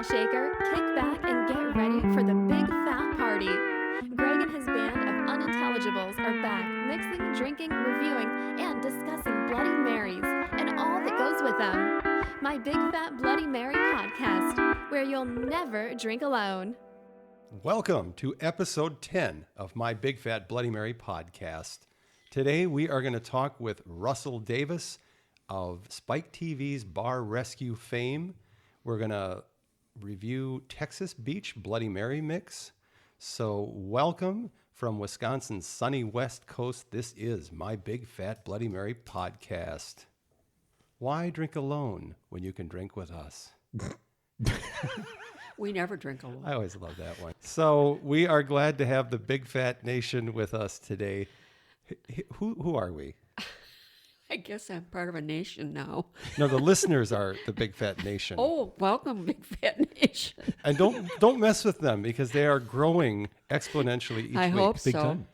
on, Shaker. Kick back and get ready for the big fat party. Greg and his band of unintelligibles are back, mixing, drinking, reviewing, and discussing Bloody Marys and all that goes with them. My Big Fat Bloody Mary podcast, where you'll never drink alone. Welcome to episode 10 of my Big Fat Bloody Mary podcast. Today we are going to talk with Russell Davis of Spike TV's Bar Rescue fame. We're going to review Texas Beach Bloody Mary mix. So welcome from Wisconsin's sunny West Coast. This is my Big Fat Bloody Mary podcast. Why drink alone when you can drink with us? We never drink alone. I always love that one. So we are glad to have the Big Fat Nation with us today. Who are we? I guess I'm part of a nation now. No, the listeners are the Big Fat Nation. Oh, welcome, Big Fat Nation. And don't mess with them because they are growing exponentially each week. I hope Big so. time.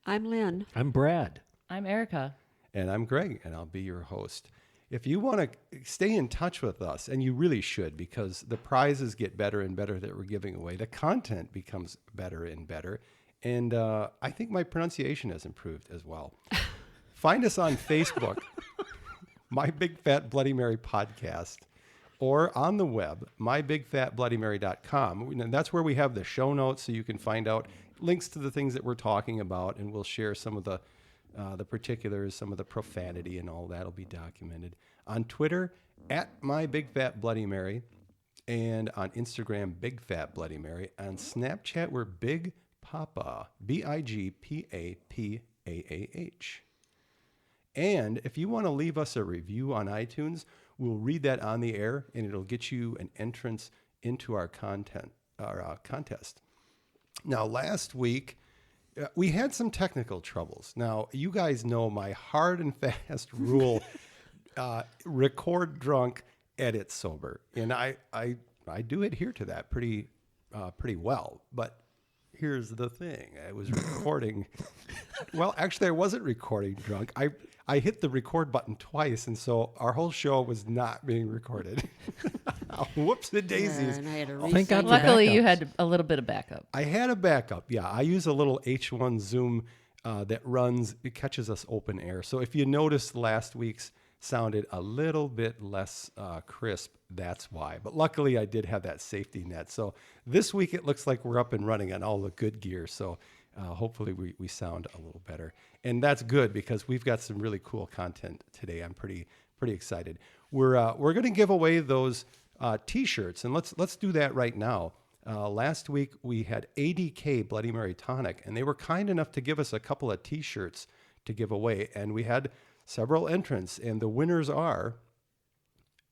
I'm Lynn. I'm Brad. I'm Erica. And I'm Greg, and I'll be your host. If you want to stay in touch with us, and you really should, because the prizes get better and better that we're giving away, the content becomes better and better, and I think my pronunciation has improved as well. Find us on Facebook, My Big Fat Bloody Mary Podcast, or on the web, mybigfatbloodymary.com. And that's where we have the show notes, so you can find out links to the things that we're talking about, and we'll share some of the particulars, some of the profanity, and all that will be documented. On Twitter, at MyBigFatBloodyMary, and on Instagram, Big Fat Bloody Mary. On Snapchat, we're Big Papa, BIGPAPAAH. And if you want to leave us a review on iTunes, we'll read that on the air, and it'll get you an entrance into our contest. Now, last week, we had some technical troubles. Now, you guys know my hard and fast rule, record drunk, edit sober. And I do adhere to that pretty well. But here's the thing. I was recording. Well, actually, I wasn't recording drunk. I hit the record button twice, and so our whole show was not being recorded. Whoops, the daisies. And I had to Thank God for Luckily, you backups. had a little bit of backup. I had a backup. Yeah, I use a little H1 Zoom that runs, it catches us open air. So if you noticed last week's sounded a little bit less crisp, that's why. But luckily, I did have that safety net. So this week, it looks like we're up and running on all the good gear. So hopefully, we sound a little better. And that's good because we've got some really cool content today. I'm pretty excited. We're going to give away those T-shirts, and let's do that right now. Last week we had ADK Bloody Mary Tonic, and they were kind enough to give us a couple of T-shirts to give away, and we had several entrants, and the winners are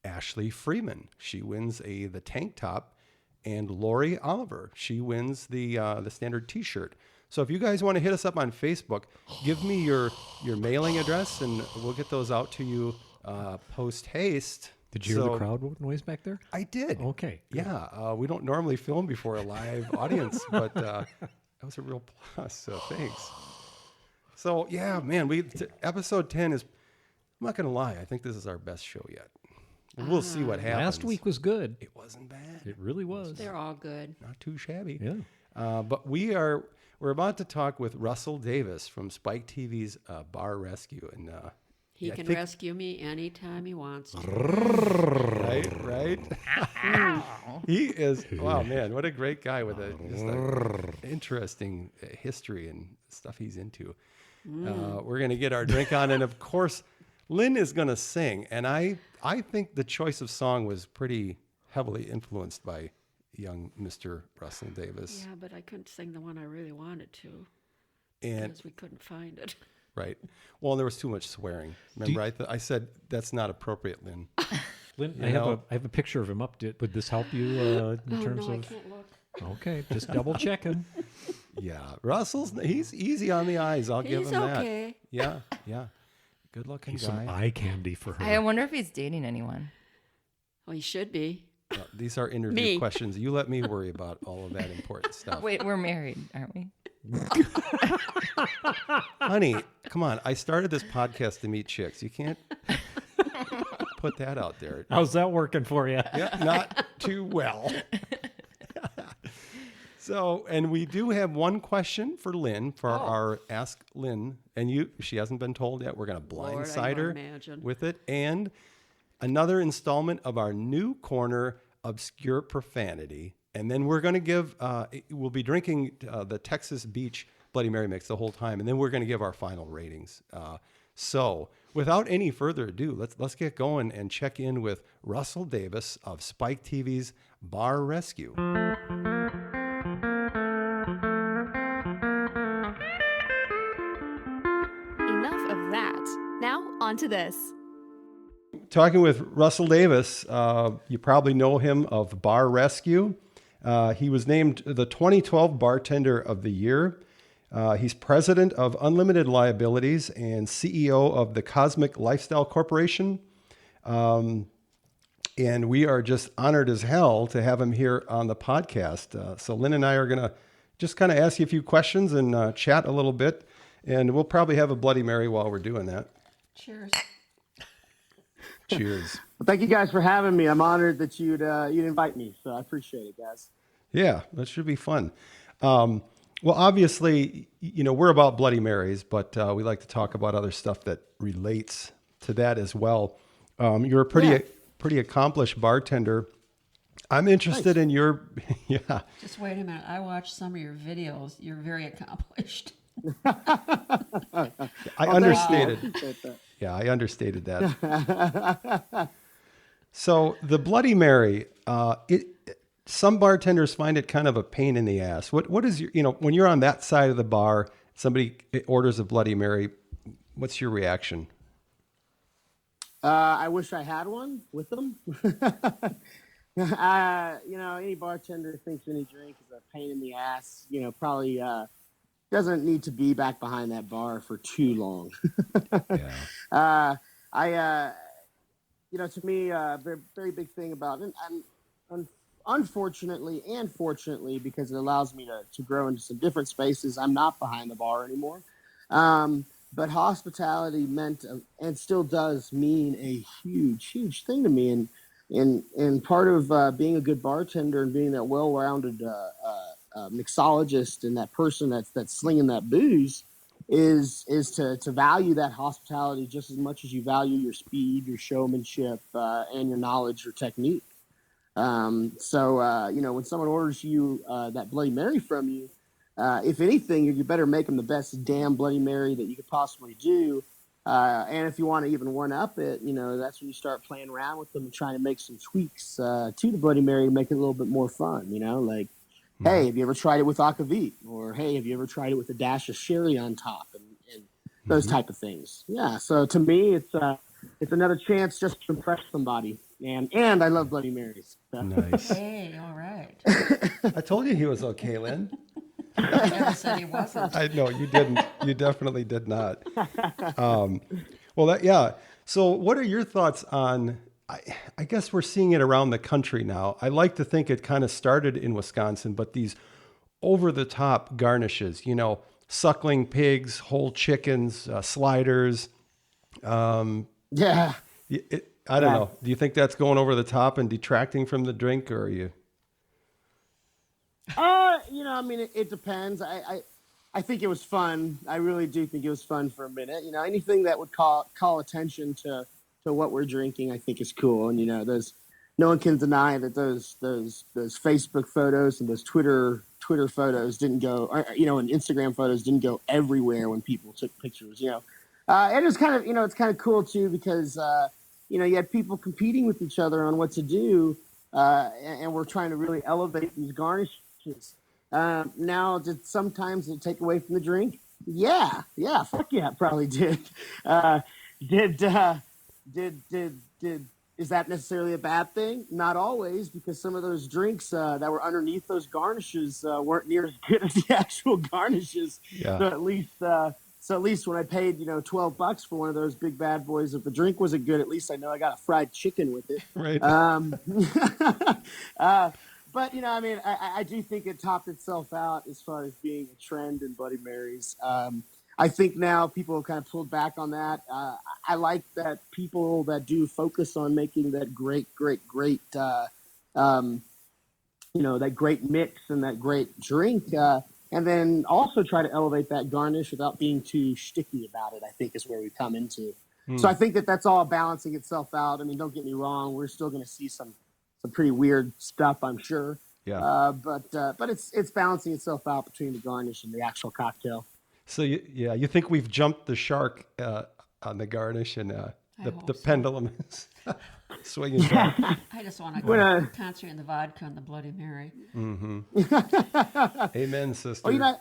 Ashley Freeman. She wins the tank top, and Lori Oliver. She wins the standard T-shirt. So if you guys want to hit us up on Facebook, give me your mailing address, and we'll get those out to you post haste. Did you hear the crowd noise back there? I did. Okay. Good. Yeah, we don't normally film before a live audience, but that was a real plus. So thanks. So yeah, man, episode 10 is. I'm not gonna lie. I think this is our best show yet. We'll see what happens. Last week was good. It wasn't bad. It really was. They're all good. Not too shabby. Yeah. But we're about to talk with Russell Davis from Spike TV's Bar Rescue, and He can rescue me anytime he wants to. right. He is. Wow, man, what a great guy with just an interesting history and stuff he's into. We're gonna get our drink on, and of course, Lynn is gonna sing, and I think the choice of song was pretty heavily influenced by young Mr. Russell Davis. Yeah, but I couldn't sing the one I really wanted to And because we couldn't find it. right. Well, there was too much swearing. Remember, I said that's not appropriate, Lynn. Lynn, You I know- have a picture of him up. Would this help you in terms I of? can't look. Okay, just double checking. Yeah, he's easy on the eyes. I'll give He's him that. okay. Yeah. Good looking He's guy. some eye candy for her. I wonder if he's dating anyone. Well, he should be. These are interview Me. questions. You let me worry about all of that important stuff. Wait, we're married, aren't we? Honey, come on. I started this podcast to meet chicks. You can't put that out there. How's that working for you? Yeah, not too well. So, and we do have one question for Lynn for our Ask Lynn, and she hasn't been told yet. We're going to Lord, I blindside don't her imagine. with it, and another installment of our new corner, Obscure Profanity. And then we're going to give, we'll be drinking the Texas Beach Bloody Mary mix the whole time, and then we're going to give our final ratings. So, without any further ado, let's get going and check in with Russell Davis of Spike TV's Bar Rescue. Enough of that. Now, on to this. Talking with Russell Davis, you probably know him of Bar Rescue. He was named the 2012 Bartender of the Year. He's president of Unlimited Liabilities and CEO of the Cosmic Lifestyle Corporation. And we are just honored as hell to have him here on the podcast. So Lynn and I are going to just kind of ask you a few questions and chat a little bit. And we'll probably have a Bloody Mary while we're doing that. Cheers. Cheers. Well, thank you guys for having me. I'm honored that you'd invite me. So I appreciate it, guys. Yeah, that should be fun. Well, obviously, we're about Bloody Marys, but we like to talk about other stuff that relates to that as well. You're a pretty accomplished bartender. I'm interested in your, yeah. Just wait a minute. I watched some of your videos. You're very accomplished. I understated. Yeah, I understated that. So the Bloody Mary, some bartenders find it kind of a pain in the ass. What is your, when you're on that side of the bar, somebody orders a Bloody Mary, what's your reaction? I wish I had one with them. Any bartender thinks any drink is a pain in the ass. Probably doesn't need to be back behind that bar for too long. Yeah. To me, a very, very big thing about it, and unfortunately and fortunately, because it allows me to grow into some different spaces, I'm not behind the bar anymore. But hospitality meant and still does mean a huge, huge thing to me. And part of being a good bartender and being that well-rounded mixologist and that person that's slinging that booze is to value that hospitality just as much as you value your speed, your showmanship, and your knowledge or technique. When someone orders you that Bloody Mary from you, if anything, you better make them the best damn Bloody Mary that you could possibly do. And if you want to even one-up it, that's when you start playing around with them and trying to make some tweaks to the Bloody Mary to make it a little bit more fun, like, hey, have you ever tried it with akavit? Or, hey, have you ever tried it with a dash of sherry on top? And those type of things. Yeah, so to me, it's another chance just to impress somebody. And I love Bloody Marys. So. Nice. Hey, all right. I told you he was okay, Lynn. I never said he wasn't. I know you didn't. You definitely did not. So what are your thoughts on, I guess we're seeing it around the country now. I like to think it kind of started in Wisconsin, but these over-the-top garnishes, suckling pigs, whole chickens, sliders. Yeah. I don't know. Do you think that's going over the top and detracting from the drink, or are you? It depends. I think it was fun. I really do think it was fun for a minute. Anything that would call attention to what we're drinking, I think is cool. And no one can deny that those Facebook photos and those Twitter photos didn't go, and Instagram photos didn't go everywhere when people took pictures. And it's kind of it's kind of cool too because you had people competing with each other on what to do, and we're trying to really elevate these garnishes. Now, did sometimes it take away from the drink? Yeah, fuck yeah, it probably did. Did is that necessarily a bad thing? Not always, because some of those drinks that were underneath those garnishes weren't near as good as the actual garnishes. Yeah. So at least when I paid $12 for one of those big bad boys, if the drink wasn't good, at least I know I got a fried chicken with it. Right. But I do think it topped itself out as far as being a trend in Bloody Marys. I think now people have kind of pulled back on that. I like that people that do focus on making that great, that great mix and that great drink. And then also try to elevate that garnish without being too sticky about it, I think is where we come into. So I think that's all balancing itself out. I mean, don't get me wrong. We're still going to see some pretty weird stuff, I'm sure. Yeah. But it's balancing itself out between the garnish and the actual cocktail. So you think we've jumped the shark on the garnish, and the hope so. pendulum is swinging back. I just want to go to concentrate on the vodka and the Bloody Mary. Amen, sister. Oh,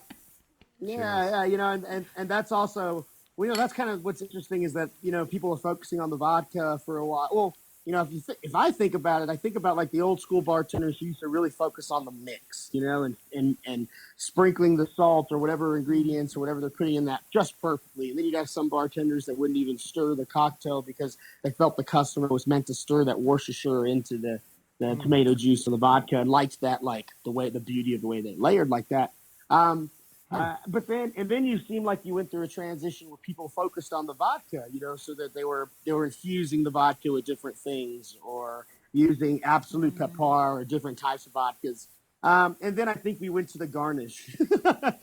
and that's also, that's kind of what's interesting is that, people are focusing on the vodka for a while. Well, if I think about it, I think about like the old school bartenders who used to really focus on the mix, and sprinkling the salt or whatever ingredients or whatever they're putting in that just perfectly. And then you'd have some bartenders that wouldn't even stir the cocktail because they felt the customer was meant to stir that Worcestershire into the tomato juice or the vodka and liked that, like the beauty of the way they layered like that. But then you seem like you went through a transition where people focused on the vodka, so that they were infusing the vodka with different things or using Absolute Pepper or different types of vodkas. And then I think we went to the garnish.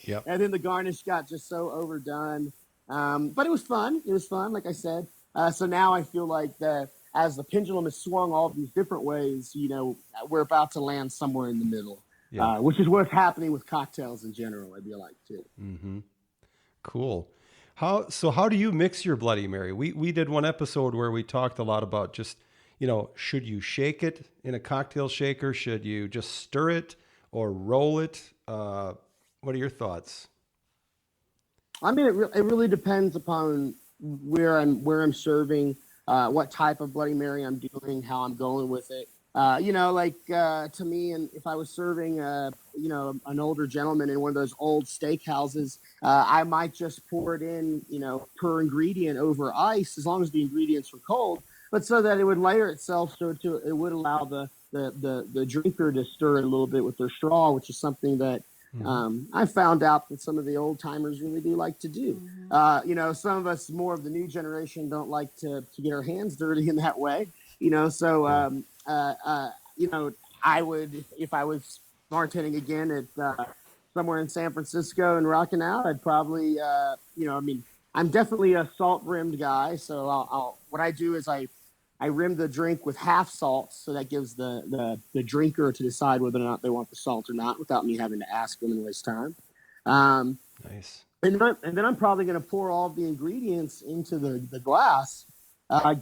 Yep. And then the garnish got just so overdone. But it was fun. It was fun, like I said. So now I feel like as the pendulum has swung all these different ways, we're about to land somewhere in the middle. Yeah. Which is what's happening with cocktails in general, I feel like, too. Mm-hmm. Cool. How do you mix your Bloody Mary? We did one episode where we talked a lot about just, should you shake it in a cocktail shaker? Should you just stir it or roll it? What are your thoughts? I mean, it really depends upon where I'm serving, what type of Bloody Mary I'm doing, how I'm going with it. To me, and if I was serving, an older gentleman in one of those old steakhouses, I might just pour it in, per ingredient over ice, as long as the ingredients were cold, but so that it would layer itself, so it would allow the drinker to stir it a little bit with their straw, which is something that I found out that some of the old timers really do like to do. Some of us, more of the new generation, don't like to get our hands dirty in that way. I would, if I was bartending again at somewhere in San Francisco and rocking out, I'd probably, I'm definitely a salt rimmed guy. So what I do is I rim the drink with half salt. So that gives the drinker to decide whether or not they want the salt or not without me having to ask them and waste time. Nice. And then I'm probably going to pour all of the ingredients into the glass.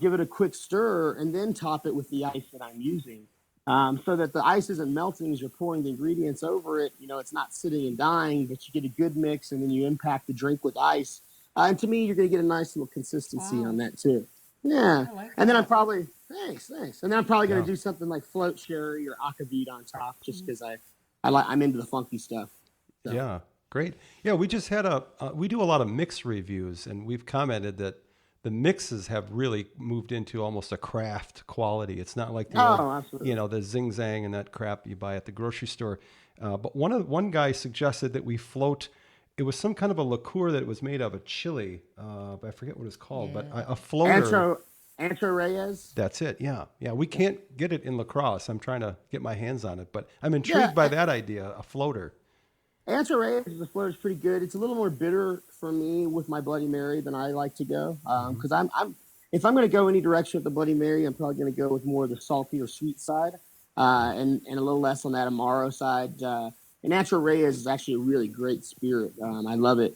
Give it a quick stir, and then top it with the ice that I'm using, so that the ice isn't melting as you're pouring the ingredients over it. It's not sitting and dying, but you get a good mix, and then you impact the drink with ice. And to me, you're going to get a nice little consistency on that too. Yeah. And then I'm probably thanks. And then I'm probably going to do something like float sherry or akavit on top, just because I'm into the funky stuff. So. Yeah, great. Yeah, we just had we do a lot of mix reviews, and we've commented that the mixes have really moved into almost a craft quality. It's not like the the Zing Zang and that crap you buy at the grocery store. But one guy suggested that we float. It was some kind of a liqueur that was made of a chili. I forget what it's called, but a floater. Ancho Reyes. That's it. Yeah. We can't get it in La Crosse. I'm trying to get my hands on it, but I'm intrigued by that idea. A floater. Ancho Reyes, the floater is pretty good. It's a little more bitter for me with my Bloody Mary than I like to go. Because if I'm going to go any direction with the Bloody Mary, I'm probably going to go with more of the salty or sweet side, and a little less on that Amaro side. And Ancho Reyes is actually a really great spirit. I love it.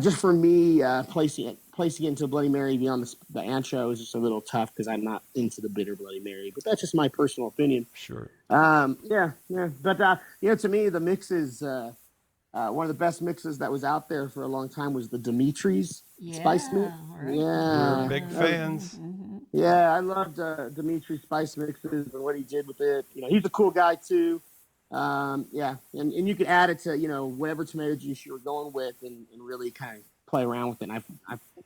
Just for me, placing it into a Bloody Mary beyond the ancho is just a little tough because I'm not into the bitter Bloody Mary. But that's just my personal opinion. Sure. Yeah. But to me, the mix is one of the best mixes that was out there for a long time was the Dimitri's spice mix. Right. Yeah, we're big fans. Yeah, I loved Dimitri's spice mixes and what he did with it. He's a cool guy too. And you could add it to whatever tomato juice you were going with and really kind of play around with it. And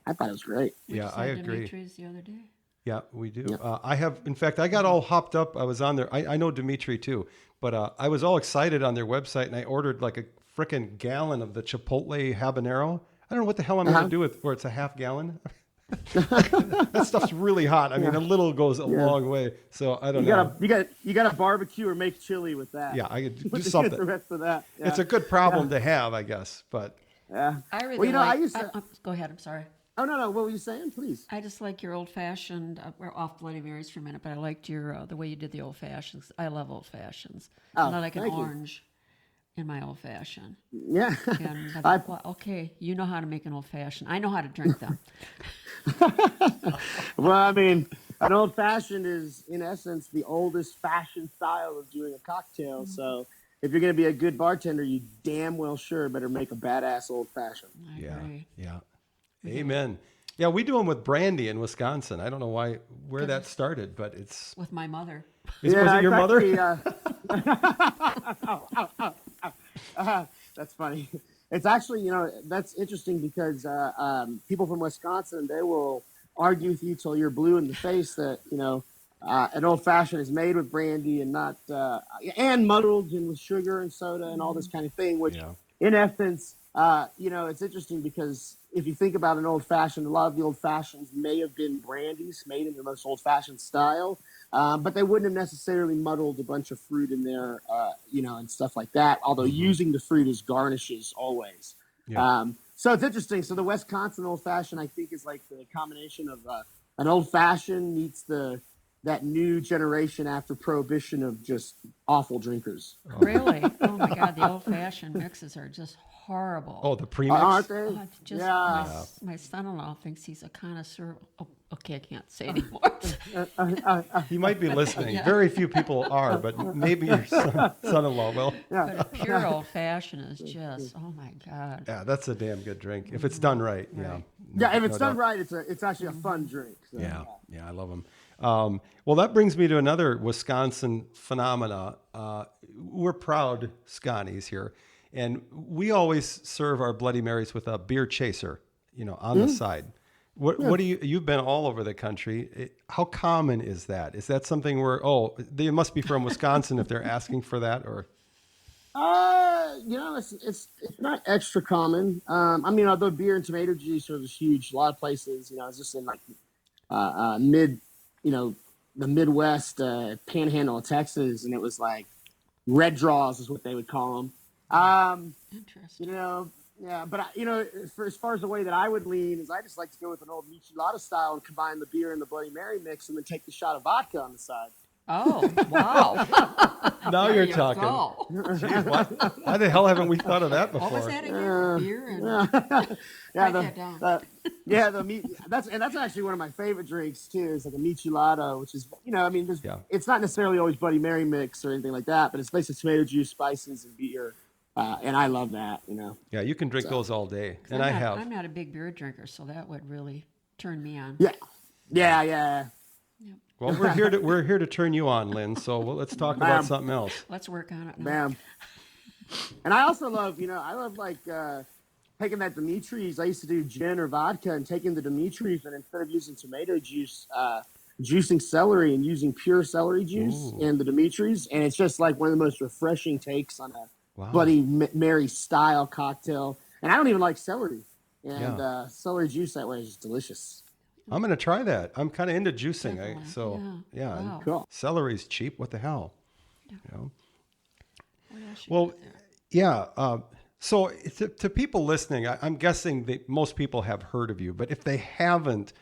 I thought it was great. Yeah, I agree. Dimitri's the other day. Yeah, we do. Yeah. I have, in fact, I got all hopped up. I was on there. I know Dimitri too, but I was all excited on their website and I ordered like a frickin' gallon of the Chipotle habanero. I don't know what the hell I'm going to do with where it's a half gallon. That stuff's really hot. I mean, a little goes a long way. So I don't know. You gotta barbecue or make chili with that. Yeah, I could do With the something. rest of that. Yeah. It's a good problem to have, I guess. But Yeah. I really Well, you know, like. I used to. Go ahead. I'm sorry. Oh no, what were you saying? Please. I just like your old fashioned. We're off Bloody Marys for a minute, but I liked your the way you did the old fashions. I love old fashions. Oh, And I like an thank you. orange in my old fashioned. Yeah. And I thought, well, okay, you know how to make an old fashioned. I know how to drink them. Well, I mean, an old fashioned is, in essence, the oldest fashioned style of doing a cocktail. So, if you're going to be a good bartender, you damn well sure better make a badass old fashioned. I yeah, agree. yeah. Amen. Yeah, we do them with brandy in Wisconsin. I don't know where that started, but it's. With my mother. Was it your mother? That's funny. It's actually, that's interesting because people from Wisconsin, they will argue with you till you're blue in the face that, an old fashioned is made with brandy and not, and muddled and with sugar and soda and all this kind of thing, which in essence, it's interesting because if you think about an old fashioned, a lot of the old fashions may have been brandies made in the most old fashioned style, but they wouldn't have necessarily muddled a bunch of fruit in there, and stuff like that. Although using the fruit as garnishes always. Yeah. So it's interesting. So the Wisconsin old fashioned, I think, is like the combination of an old fashioned meets that new generation after Prohibition of just awful drinkers. Really? Oh my God, the old fashioned mixes are just horrible. Oh, the premix. Aren't they? Oh, it's just Yeah. my son-in-law thinks he's a connoisseur. Oh, okay, I can't say anymore. He might be listening. Very few people are, but maybe your son-in-law will. But a pure old fashioned is just, oh my God. Yeah, that's a damn good drink if it's done right. Yeah. Yeah, if it's No done doubt. right, it's actually a fun drink. So. Yeah, I love them. Well, that brings me to another Wisconsin phenomena. We're proud Scotties here, and we always serve our Bloody Marys with a beer chaser, on the side. What do you've been all over the country. How common is that? Is that something where, they must be from Wisconsin if they're asking for that, or? It's not extra common. Although beer and tomato juice are just huge. A lot of places, it's just in like the Midwest, panhandle of Texas, and it was like red draws is what they would call them. Interesting. But for as far as the way that I would lean is I just like to go with an old Michelada style and combine the beer and the Bloody Mary mix and then take the shot of vodka on the side. Oh, wow. Now There you're you talking. go. Jeez, why the hell haven't we thought of that before? What was that again? Beer and Yeah, write that down. That's actually one of my favorite drinks too. It's like a Michelada, which is Yeah. it's not necessarily always Bloody Mary mix or anything like that, but it's basically tomato juice, spices, and beer, and I love that. Yeah, you can drink those all day, and I'm not a big beer drinker, so that would really turn me on. Yeah. Well, we're here to turn you on, Lynn. So let's talk about something else. Let's work on it now. Bam. And I also love, like taking that Dimitri's. I used to do gin or vodka and taking the Dimitri's and instead of using tomato juice, juicing celery and using pure celery juice in the Dimitri's. And it's just like one of the most refreshing takes on a Bloody Mary style cocktail. And I don't even like celery. And celery juice that way is just delicious. I'm going to try that. I'm kind of into juicing. Definitely. Yeah. and Wow. Cool. Celery's cheap. What the hell? What else you Well, got there? yeah. So to people listening, I'm guessing that most people have heard of you, but if they haven't,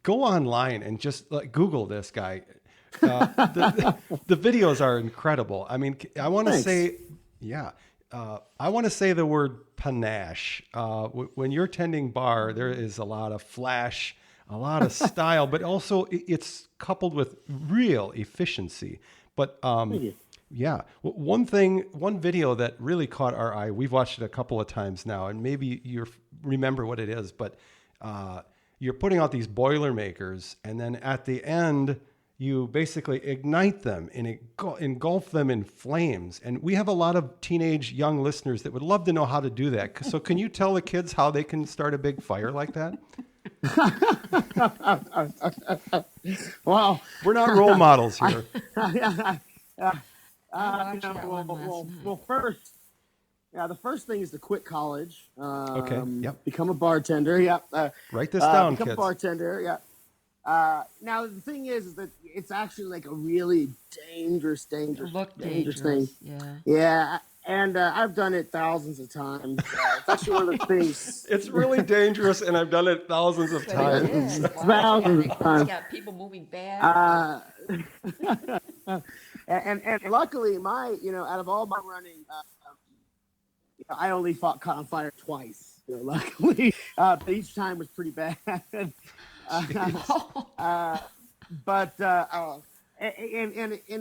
go online and just Google this guy. The videos are incredible. I mean, I want to say, I want to say the word panache. When you're tending bar, there is a lot of flash, a lot of style, but also it's coupled with real efficiency. But yeah, one video that really caught our eye, we've watched it a couple of times now, and maybe you remember what it is, but you're putting out these Boilermakers, and then at the end, you basically ignite them and engulf them in flames. And we have a lot of teenage young listeners that would love to know how to do that. So can you tell the kids how they can start a big fire like that? Well, We're not role models here. I watched that one last night. Well, first, Yeah, the first thing is to quit college. Okay, yep. Become a bartender. Yep. Write this down, become a kids. bartender. Yep. Now the thing is that it's actually like a really dangerous thing. Yeah. Yeah, and I've done it thousands of times. It's actually one of those things. It's really dangerous, and I've done it thousands of times. Thousands of times. Got people moving back. And luckily, out of all my running, I only caught on fire twice. Luckily, but each time was pretty bad. And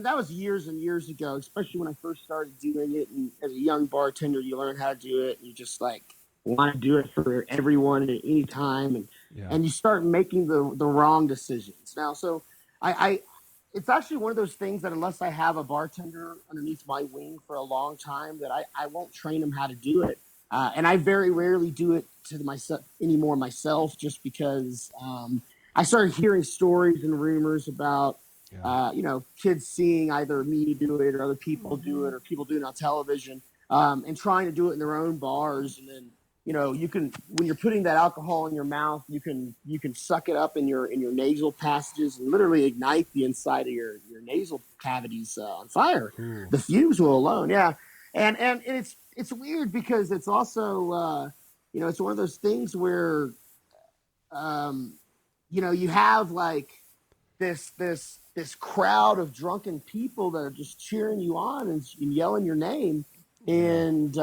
that was years and years ago, especially when I first started doing it. And as a young bartender, you learn how to do it. And you just want to do it for everyone at any time, and you start making the wrong decisions. Now, so it's actually one of those things that unless I have a bartender underneath my wing for a long time, that I won't train them how to do it. And I very rarely do it to myself anymore myself, just because I started hearing stories and rumors about kids seeing either me do it or other people do it or people doing it on television, and trying to do it in their own bars. And then you can, when you're putting that alcohol in your mouth, you can suck it up in your nasal passages and literally ignite the inside of your nasal cavities on fire. The fumes will alone, yeah. And it's weird because it's also it's one of those things where you have this crowd of drunken people that are just cheering you on and yelling your name, and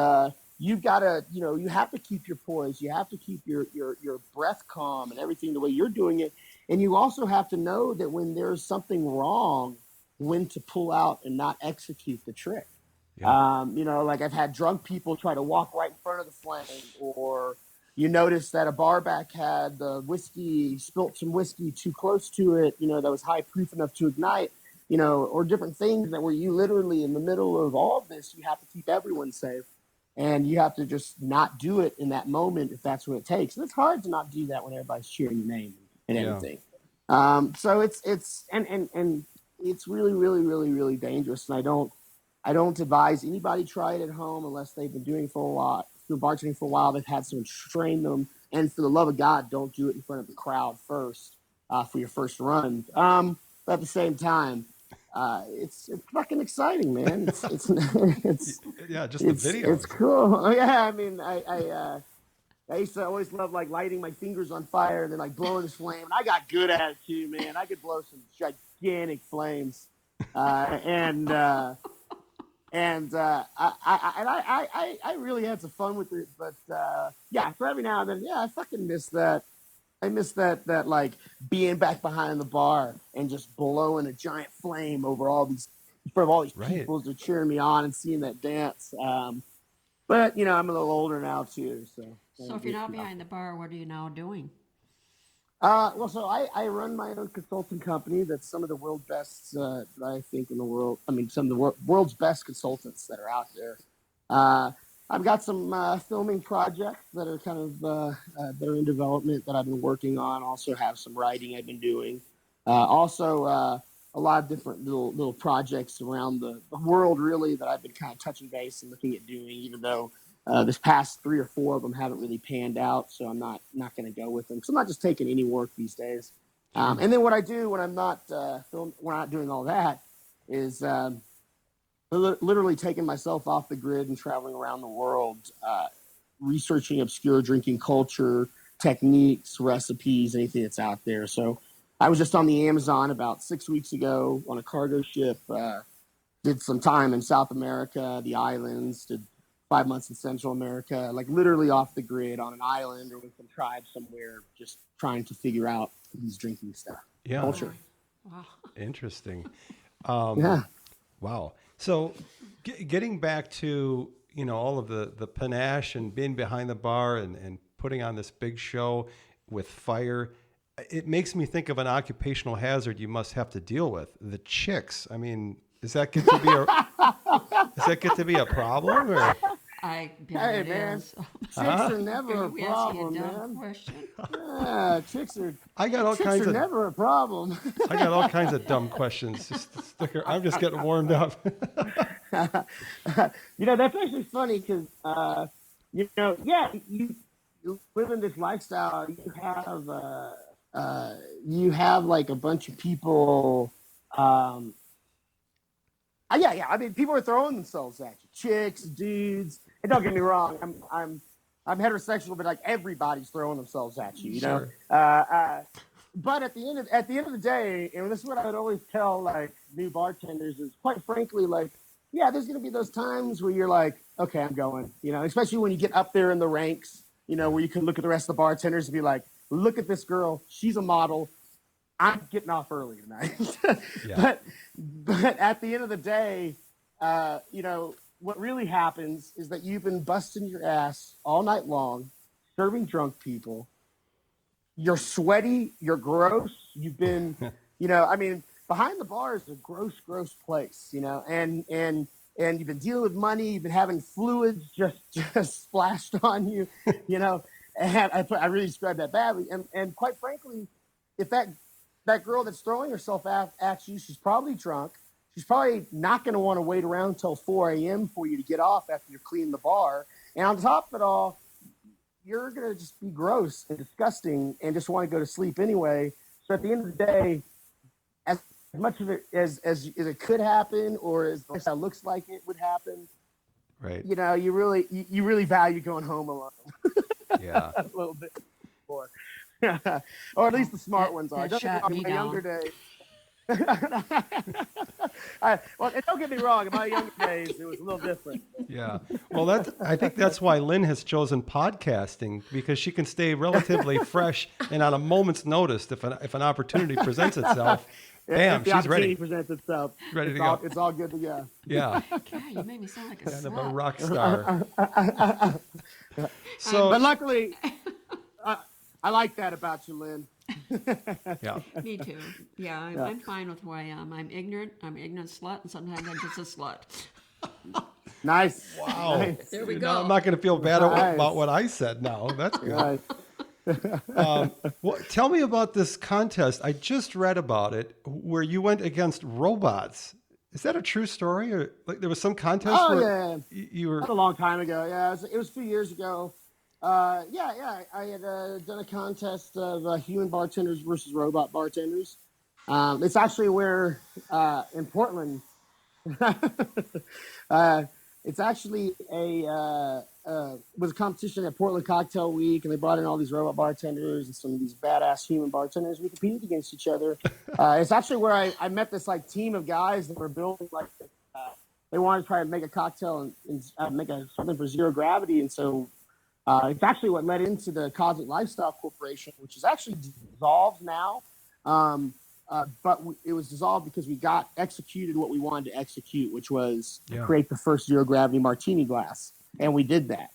you've got to, you have to keep your poise. You have to keep your breath calm and everything the way you're doing it. And you also have to know that when there's something wrong, when to pull out and not execute the trick. Yeah. I've had drunk people try to walk right in front of the flame, or you notice that a barback had the whiskey, spilt some whiskey too close to it, that was high proof enough to ignite, or different things that where you literally in the middle of all of this, you have to keep everyone safe. And you have to just not do it in that moment if that's what it takes. And it's hard to not do that when everybody's cheering your name and everything. So it's really, really, really, really dangerous. And I don't advise anybody try it at home unless they've been doing bartending for a while. They've had someone train them. And for the love of God, don't do it in front of the crowd first for your first run. But at the same time, it's fucking exciting, man. It's yeah, just the video. It's cool. Yeah, I mean, I used to always love lighting my fingers on fire and then blowing this flame. And I got good at it too, man. I could blow some gigantic flames, and I really had some fun with it. But for every now and then, I fucking miss that. I miss that being back behind the bar and just blowing a giant flame over in front of all these people as they're cheering me on and seeing that dance. But I'm a little older now too, so. So if you're not behind the bar, what are you now doing? So I run my own consulting company. That's some of the world's best, I think, in the world. I mean, some of the world's best consultants that are out there. I've got some filming projects that are kind of that are in development that I've been working on. Also have some writing I've been doing. Also, a lot of different little projects around the world, really, that I've been kind of touching base and looking at doing, even though this past 3 or 4 of them haven't really panned out. So I'm not going to go with them. So I'm not just taking any work these days. And then what I do when I'm not when I'm not doing all that is literally taking myself off the grid and traveling around the world, researching obscure drinking culture, techniques, recipes, anything that's out there. So I was just on the Amazon about 6 weeks ago on a cargo ship, did some time in South America, the islands, did 5 months in Central America, literally off the grid on an island or with some tribe somewhere, just trying to figure out these drinking stuff. Yeah. Culture. Wow. Interesting. Yeah. Wow. So getting back to, all of the panache and being behind the bar and putting on this big show with fire, it makes me think of an occupational hazard you must have to deal with. The chicks. I mean, does that get to be a problem? Or? I bet Hey, it man. is. Chicks are never Are a you asking problem, a dumb man. question? Yeah, chicks are never a problem. I got all kinds of dumb questions. I'm just getting warmed up. That's actually funny because, you live in this lifestyle. You have like a bunch of people. Yeah. I mean, people are throwing themselves at you, chicks, dudes. And don't get me wrong, I'm heterosexual, but like everybody's throwing themselves at you. You know. But at the end of the day, and this is what I would always tell like new bartenders is, quite frankly, like, yeah, there's going to be those times where you're like, okay, I'm going. Especially when you get up there in the ranks. Where you can look at the rest of the bartenders and be like, look at this girl, she's a model. I'm getting off early tonight. Yeah. But at the end of the day, what really happens is that you've been busting your ass all night long, serving drunk people. You're sweaty, you're gross. You've been, behind the bar is a gross, gross place, and you've been dealing with money, you've been having fluids just splashed on you, and I really described that badly. And quite frankly, if that girl that's throwing herself at you, she's probably drunk. She's probably not going to want to wait around until 4 a.m. for you to get off after you've cleaned the bar. And on top of it all, you're going to just be gross and disgusting and just want to go to sleep anyway. So at the end of the day, as much of it as it could happen, or as it looks like it would happen, Right. you really value going home alone. Yeah. A little bit more. Or at least the smart ones are. That shot me In my down. younger days. And don't get me wrong, in my younger days, it was a little different. Yeah. Well, I think that's why Lynn has chosen podcasting, because she can stay relatively fresh and on a moment's notice if an opportunity presents itself. Bam, If the she's opportunity ready. presents itself, Ready to all, go. It's all good to go. Yeah. God, you made me sound like a Kind of a slut. rock star. So, But luckily, I like that about you, Lynn. yeah. Me too. Yeah, I'm fine with who I am. I'm ignorant slut, and sometimes I'm just a slut. Nice. Wow. Nice. There we Now go. I'm not going to feel bad Nice. about what I said now. That's good. Nice. Well, tell me about this contest. I just read about it where you went against robots. Is that a true story? Or like there was some contest Oh, where yeah. you were... That was a long time ago. Yeah, it was a few years ago. I had done a contest of human bartenders versus robot bartenders. It's actually where in Portland. It's actually was a competition at Portland Cocktail Week, and they brought in all these robot bartenders and some of these badass human bartenders. We competed against each other. It's actually where I met this like team of guys that were building like they wanted to try to make a cocktail and make something for zero gravity, and so it's actually what led into the Cosmic Lifestyle Corporation, which is actually dissolved now. But it was dissolved because we got executed what we wanted to execute, which was to create the first zero gravity martini glass. And we did that.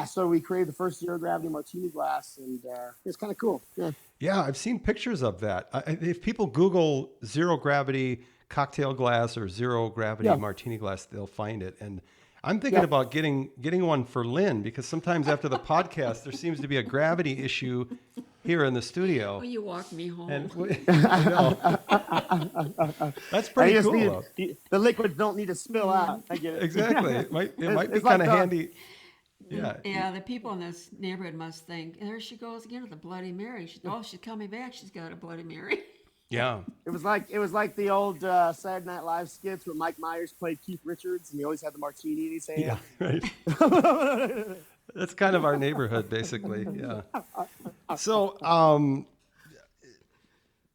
So we created the first zero gravity martini glass, and it's kind of cool. Yeah. Yeah, I've seen pictures of that. If people Google zero gravity cocktail glass or zero gravity martini glass, they'll find it. And I'm thinking about getting one for Lynn, because sometimes after the podcast, there seems to be a gravity issue here in the studio. Well, you walked me home. And I know. That's pretty cool. though. The liquids don't need to spill out. I get it. Exactly. It might be It's kind of like handy. Yeah. Yeah, the people in this neighborhood must think, there she goes again with the Bloody Mary. She's coming back. She's got a Bloody Mary. Yeah. It was like the old Saturday Night Live skits where Mike Myers played Keith Richards, and he always had the martini in his hand. Yeah. Right. That's kind of our neighborhood, basically. Yeah. So,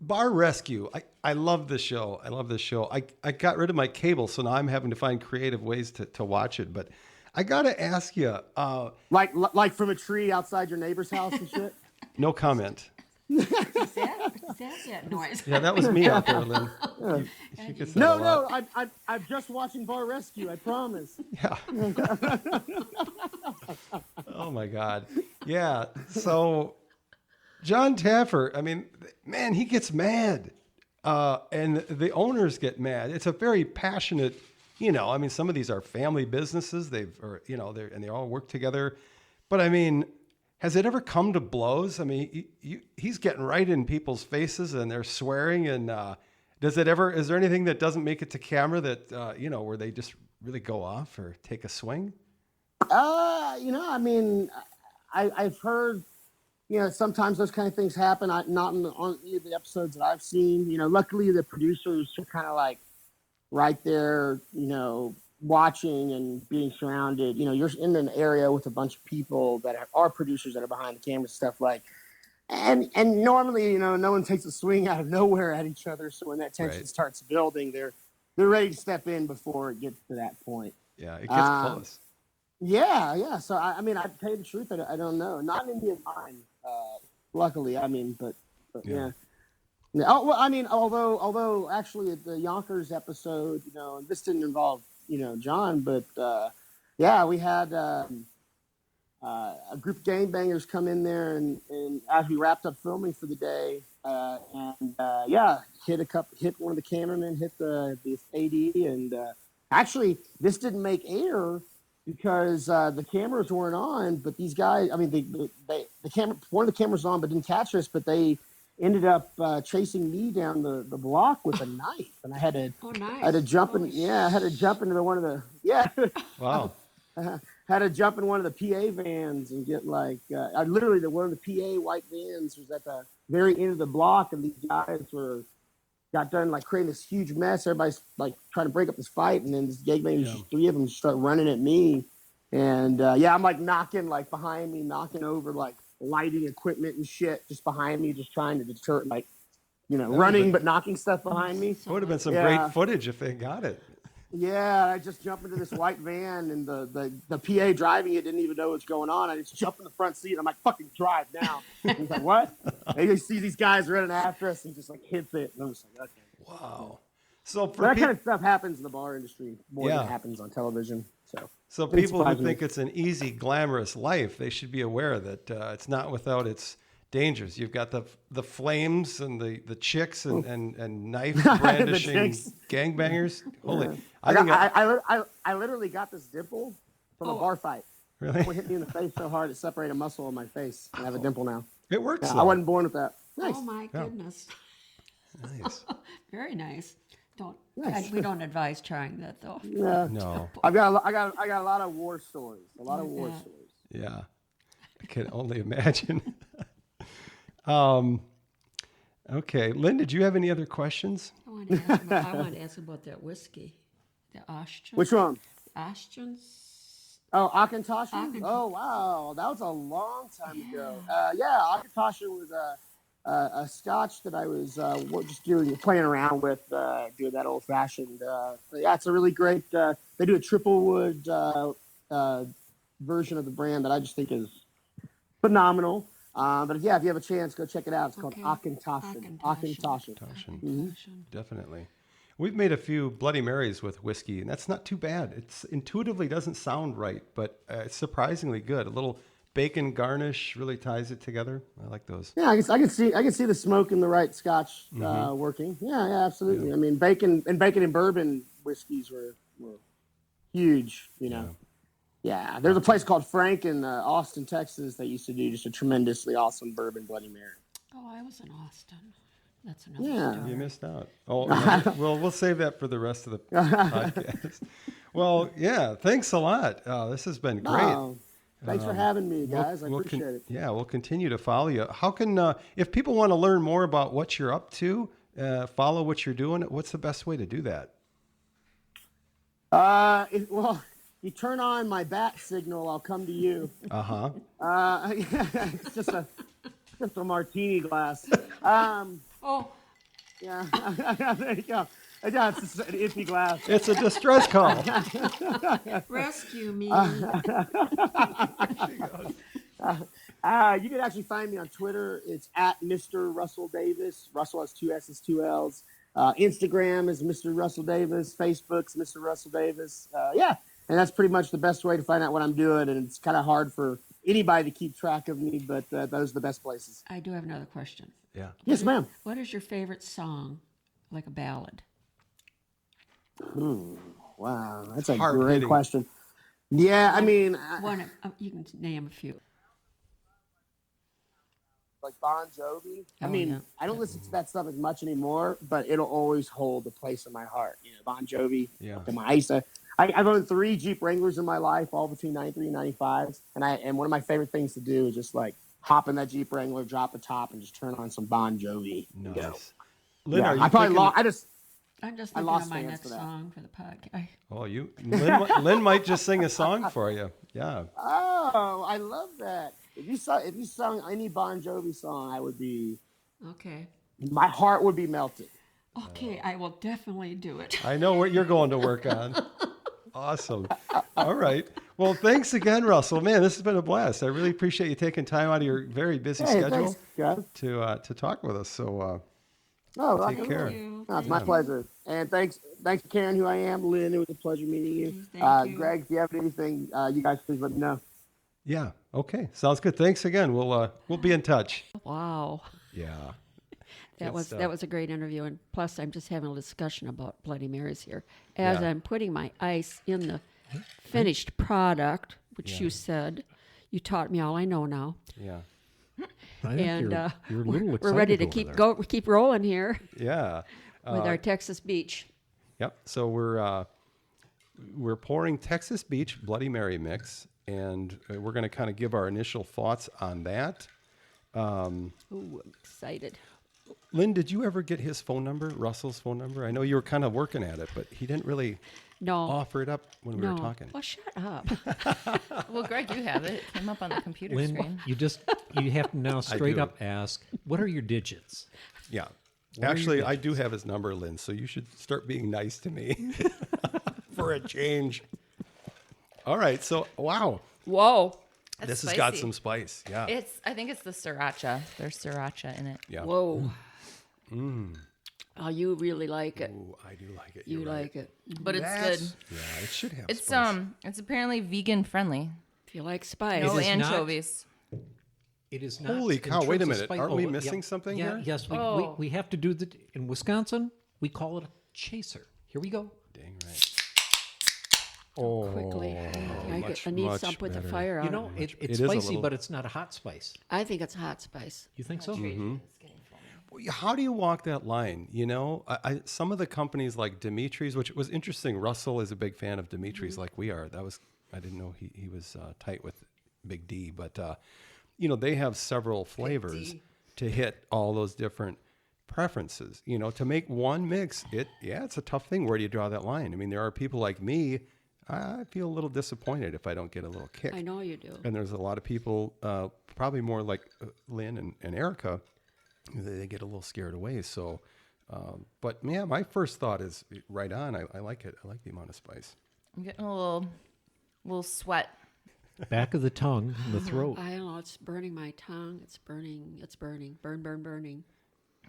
Bar Rescue. I love this show. I got rid of my cable, so now I'm having to find creative ways to watch it. But I got to ask you. Like from a tree outside your neighbor's house and shit. No comment. What's that noise? Yeah, that was me out there, Lynn. You could say a lot. No, I'm just watching Bar Rescue. I promise. Yeah. Oh my God. Yeah. So John Taffer, I mean, man, he gets mad. And the owners get mad. It's a very passionate, I mean, some of these are family businesses. they all work together. But I mean, has it ever come to blows? I mean, he's getting right in people's faces and they're swearing. And Is there anything that doesn't make it to camera that, where they just really go off or take a swing? I mean, I've heard, sometimes those kind of things happen. Not on any of the episodes that I've seen. Luckily the producers are kind of like right there, watching and being surrounded. You're in an area with a bunch of people that are producers that are behind the camera, stuff like. And normally, no one takes a swing out of nowhere at each other. So when that tension starts building, they're ready to step in before it gets to that point. Yeah, it gets close. Yeah. So I mean, I tell you the truth, I don't know. Not in Indian mine, luckily. I mean, but yeah. Oh, well, I mean, although actually the Yonkers episode, and this didn't involve John, but we had a group of gangbangers come in there, and as we wrapped up filming for the day, hit one of the cameramen, hit the AD, and actually this didn't make air because the cameras weren't on, but these guys, I mean, one of the cameras on, but didn't catch us, but they ended up chasing me down the block with a knife, and I had to jump into one of the Wow. had to jump in one of the PA vans and get one of the PA white vans was at the very end of the block, and these guys got done like creating this huge mess. Everybody's like trying to break up this fight, and then this gangbangers, three of them start running at me, and I'm like knocking like behind me, knocking over like lighting equipment and shit just behind me, just trying to deter running but knocking stuff behind me. It would have been some great footage if they got it. Yeah, I just jumped into this white van, and the PA driving it didn't even know what's going on. I just jumped in the front seat. I'm like, fucking drive now. And he's like, what? And you see these guys running after us, and he just like hits it. And I'm just like, okay. Wow. So that kind of stuff happens in the bar industry more than it happens on television. So people who think it's an easy, glamorous life, they should be aware that it's not without its dangers. You've got the flames and the chicks and knife brandishing gangbangers. Holy! I literally got this dimple from a bar fight. Really? Someone hit me in the face so hard it separated a muscle on my face. I have a dimple now. It works. I wasn't born with that. Nice. Oh my goodness. Nice. Very nice. Nice. We don't advise trying that though. Yeah. No. I got a lot of war stories. A lot of war stories. Yeah. I can only imagine. Okay, Lynn, did you have any other questions? I want to ask about that whiskey, the Ashton. Which one? Ashton's. Oh, Akintoshan? Akintoshan. Oh, wow. That was a long time ago. Akintoshan was a scotch that I was just playing around with, doing that old-fashioned. It's a really great, they do a triple wood version of the brand that I just think is phenomenal. But if you have a chance, go check it out. It's called Akintoshan. Akintoshan. Definitely. We've made a few Bloody Marys with whiskey, and that's not too bad. It's intuitively doesn't sound right, but it's surprisingly good. A little bacon garnish really ties it together. I like those. Yeah, I can see the smoke in the right scotch working. Yeah, absolutely. Yeah. I mean, bacon and bourbon whiskeys were huge. Yeah, there's a place called Frank in Austin, Texas that used to do just a tremendously awesome bourbon Bloody Mary. Oh, I was in Austin. That's another story. You missed out. Oh, well, we'll save that for the rest of the podcast. Well, yeah, thanks a lot. This has been great. Oh, thanks for having me, guys. I appreciate it. Yeah, we'll continue to follow you. How can, if people want to learn more about what you're up to, follow what you're doing, what's the best way to do that? You turn on my bat signal, I'll come to you. It's just a martini glass. Yeah, there you go. Yeah, it's an iffy glass. It's a distress call. Rescue me. You can actually find me on Twitter. It's at Mr. Russell Davis. Russell has 2 S's, 2 L's. Instagram is Mr. Russell Davis. Facebook's Mr. Russell Davis. And that's pretty much the best way to find out what I'm doing. And it's kind of hard for anybody to keep track of me, but those are the best places. I do have another question. Yeah. Yes, ma'am. What is your favorite song, like a ballad? Wow, that's a great question. Yeah, I mean, One, you can name a few. like Bon Jovi. I Oh, mean, yeah. I don't listen to that stuff as much anymore, but it'll always hold a place in my heart. You know, Bon Jovi. Yeah. I've owned 3 Jeep Wranglers in my life, all between 93 and 95s. And one of my favorite things to do is just like hop in that Jeep Wrangler, drop the top, and just turn on some Bon Jovi. You know? Nice. Lynn, Yeah, are you I probably thinking- lost. I'm just I thinking lost of my fans next for that. song for the podcast. Oh, Lynn might just sing a song for you. Yeah. Oh, I love that. If you sung any Bon Jovi song, Okay. my heart would be melted. Okay, I will definitely do it. I know what you're going to work on. Awesome. All right. Well, thanks again, Russell. Man, this has been a blast. I really appreciate you taking time out of your very busy Hey, schedule thanks, guys. to talk with us. So Oh, take care. No, it's my pleasure. And thanks, Karen, who I am. Lynn, it was a pleasure meeting you. Thank you. Greg, if you have anything, you guys please let me know. Yeah. Okay. Sounds good. Thanks again. We'll be in touch. Wow. Yeah. That Good was stuff. that was a great interview, and plus I'm just having a discussion about Bloody Marys here as Yeah. I'm putting my ice in the finished product, which you said you taught me all I know now, Yeah. I think and you're a little we're excited ready to over there. keep rolling here Yeah. with our Texas Beach. Yep. So we're pouring Texas Beach Bloody Mary mix, and we're going to kind of give our initial thoughts on that. Ooh, I'm excited. Lynn, did you ever get his phone number, Russell's phone number? I know you were kind of working at it, but he didn't really No, offer it up when we no. were talking. Well, shut up. Well, Greg, you have it. It came up on the computer Lynn, screen. you have to now straight do. up ask, what are your digits? Yeah. What are Actually, your I do have his number, Lynn, so you should start being nice to me for a change. All right. So, wow. Whoa, That's This has got spicy. some spice. Yeah. I think it's the sriracha. There's sriracha in it. Yeah. whoa. Oh, you really like it. Ooh, I do like it. You You're right. like it. But it's That's- good. Yeah, it should have It's spice. it's apparently vegan friendly. If you like spice. No is not- anchovies. It is not. Holy in cow, wait a terms of minute. spice- Aren't we yeah, missing something yeah, here? Yes, Oh. we have to do in Wisconsin, we call it a chaser. Here we go. Dang right. Oh, Quickly. much, I need much some with the better. fire on You know, it. it's It is a spicy, little- but it's not a hot spice. I think it's hot spice. You think so? Well, how do you walk that line? You know, some of the companies like Dimitri's, which was interesting. Russell is a big fan of Dimitri's, like we are. I didn't know he was tight with Big D, but you know, they have several flavors to hit all those different preferences. You know, to make one mix, it's a tough thing. Where do you draw that line? I mean, there are people like me. I feel a little disappointed if I don't get a little kick. I know you do. And there's a lot of people, probably more like Lynn and Erica, they get a little scared away. So, but yeah, my first thought is right on. I like it. I like the amount of spice. I'm getting a little sweat. Back of the tongue, the throat. I don't know. It's burning my tongue. It's burning. It's burning. Burning.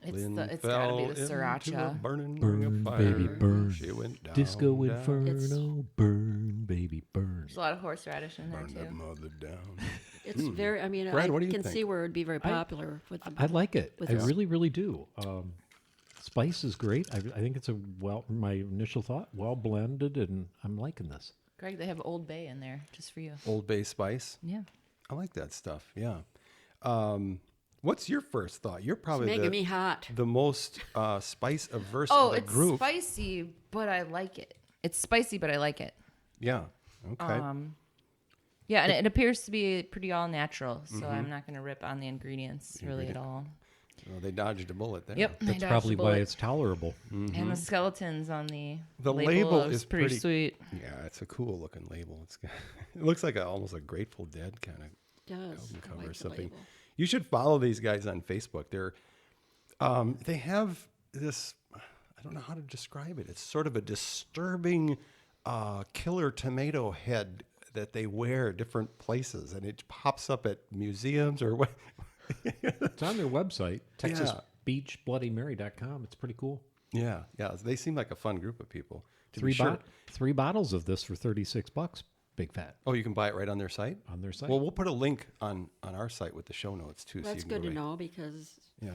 Lynn It's gotta be the fell into a sriracha. burning Burn, ring of fire. baby, burn. She went down, Disco down, Inferno, burn, baby, burn. There's a lot of horseradish in there burn that too. mother down. It's very. I mean, Brad, I what do you can think? see where it'd be very popular with the. I like it. With I this. really, really do. Spice is great. I think it's my initial thought, well blended, and I'm liking this. Greg, they have Old Bay in there just for you. Old Bay spice. Yeah. I like that stuff. Yeah. What's your first thought? You're probably making me hot. the most spice averse Oh, of the it's group. spicy, but I like it. It's spicy, but I like it. Yeah. Okay. Yeah, and it appears to be pretty all natural, so I'm not going to rip on the ingredients really at all. Well, they dodged a bullet there. Yep, That's probably why it's tolerable. And the skeletons on The label label is is pretty pretty- sweet. Yeah, it's a cool looking label. It looks like almost a Grateful Dead kind of Does album I cover like or the something. label. You should follow these guys on Facebook. They have this. I don't know how to describe it. It's sort of a disturbing killer tomato head that they wear different places, and it pops up at museums or what. It's on their website, TexasBeachBloodyMary.com. It's pretty cool. Yeah. They seem like a fun group of people. To be Three sure. three bottles of this for $36. Big fat Oh, you can buy it right on their site. on their site. Well, we'll put a link on our site with the show notes too. That's so you can good go to right- know because Yeah.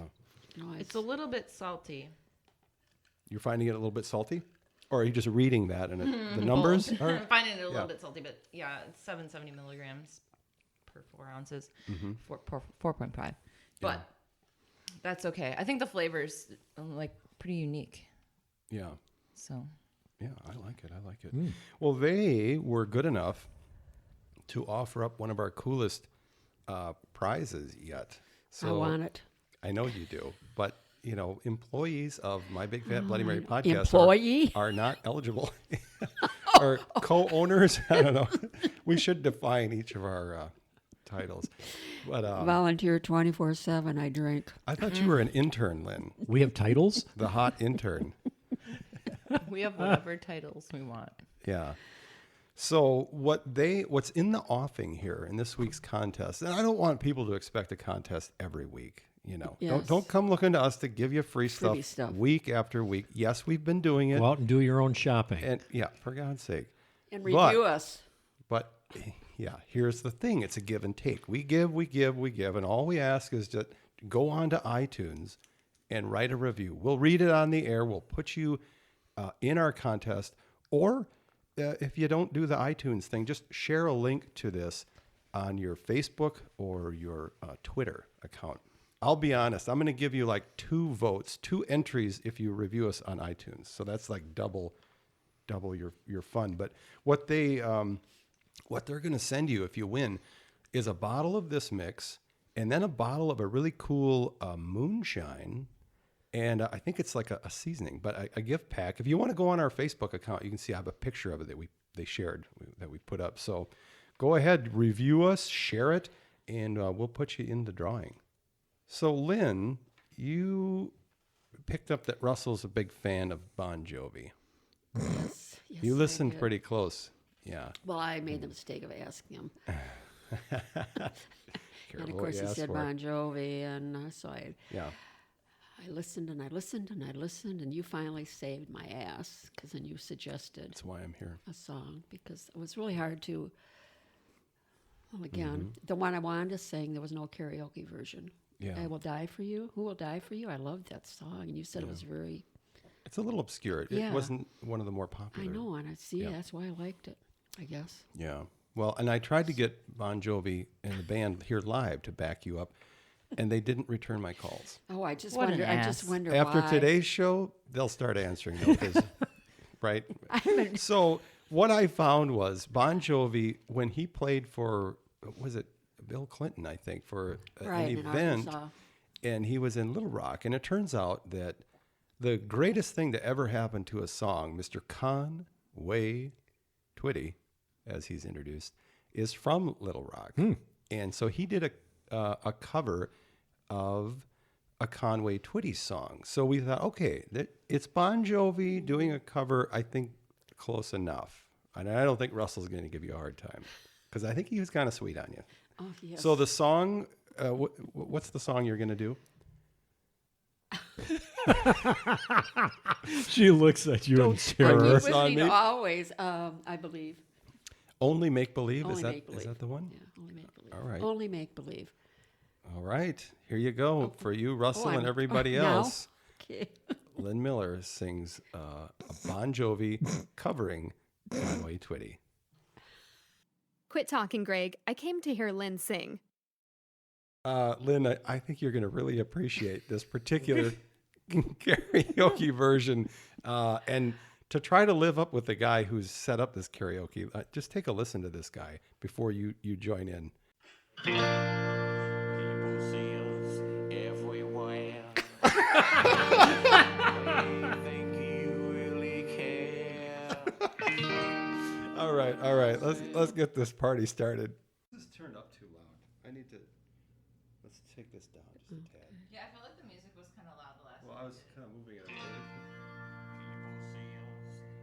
you know, It's a little bit salty. You're finding it a little bit salty, or are you just reading that and the numbers? I'm Are, finding it a yeah. little bit salty, but yeah, it's 770 milligrams per 4 ounces, Mm-hmm. 4.5. but that's okay. I think the flavor's like pretty unique. Yeah. So Yeah, I like it. I like it. Well, they were good enough to offer up one of our coolest prizes yet. So I want it. I know you do, but you know, employees of My Big Fat Bloody Mary podcast Employee? are not eligible, or co-owners. I don't know. We should define each of our titles. But Volunteer 24/7. I drink. I thought you were an intern, Lynn, We have titles. the hot intern. we have whatever titles we want. Yeah. So what's in the offing here in this week's contest, and I don't want people to expect a contest every week. You know, Yes. don't come looking to us to give you free stuff week after week. Yes, we've been doing it, Go out and do your own shopping. and yeah, for God's sake. And review us. But yeah, here's the thing: it's a give and take. We give, and all we ask is just go on to iTunes and write a review. We'll read it on the air. We'll put you in our contest, or if you don't do the iTunes thing, just share a link to this on your Facebook or your Twitter account. I'll be honest, I'm going to give you like 2 votes, 2 entries if you review us on iTunes. So that's like double your fun. But what they're going to send you if you win is a bottle of this mix and then a bottle of a really cool moonshine. And I think it's like a seasoning, but a gift pack. If you want to go on our Facebook account, you can see I have a picture of it that they shared, that we put up. So go ahead, review us, share it, and we'll put you in the drawing. So Lynn, you picked up that Russell's a big fan of Bon Jovi. Yes. You I listened did. pretty close. Yeah. Well, I made the mistake of asking him. And Careful of what course, you he ask said for. Bon Jovi, and so I Yeah. listened and I listened and I listened, and you finally saved my ass because then you suggested That's why I'm here. a song because it was really hard to. Well, again, the one I wanted to sing, there was no karaoke version. Yeah. I Will Die for You. Who Will Die for You? I loved that song, and you said it was very. It's a little obscure. It Yeah. wasn't one of the more popular. I know, and I see Yeah. that's why I liked it. I guess. Yeah. Well, and I tried to get Bon Jovi and the band here live to back you up, and they didn't return my calls. Oh, I just What an wonder. I just ass. wonder After why. today's show, they'll start answering though, 'cause- right? So what I found was Bon Jovi, when he played for, was it Bill Clinton, I think, for Right, an in event, Arkansas. and he was in Little Rock, and it turns out that the greatest thing to ever happen to a song, Mr. Conway Twitty, as he's introduced, is from Little Rock. And so he did a cover of a Conway Twitty song. So we thought, okay, it's Bon Jovi doing a cover, I think close enough. And I don't think Russell's going to give you a hard time because I think he was kind of sweet on you. Oh, yes. So the song, what's the song you're going to do? She looks at you in I keep terror. It's on listening me. to always. I believe. Only Make Believe? Only Is Make Believe. that the one? Yeah, only make believe. All right. Only make believe. All right. Here you go. For you, Russell, and I'm- everybody now? else. Okay. Lynn Miller sings a Bon Jovi covering Conway Twitty. Quit talking, Greg. I came to hear Lynn sing. Lynn, I think you're going to really appreciate this particular karaoke version. And to try to live up with the guy who's set up this karaoke, just take a listen to this guy before you join in. People see us everywhere. They think you really care. All right. Let's get this party started. This turned up too loud. Let's take this down just a tad. Yeah, I felt like the music was kind of loud the last Well, I was kind of moving it away.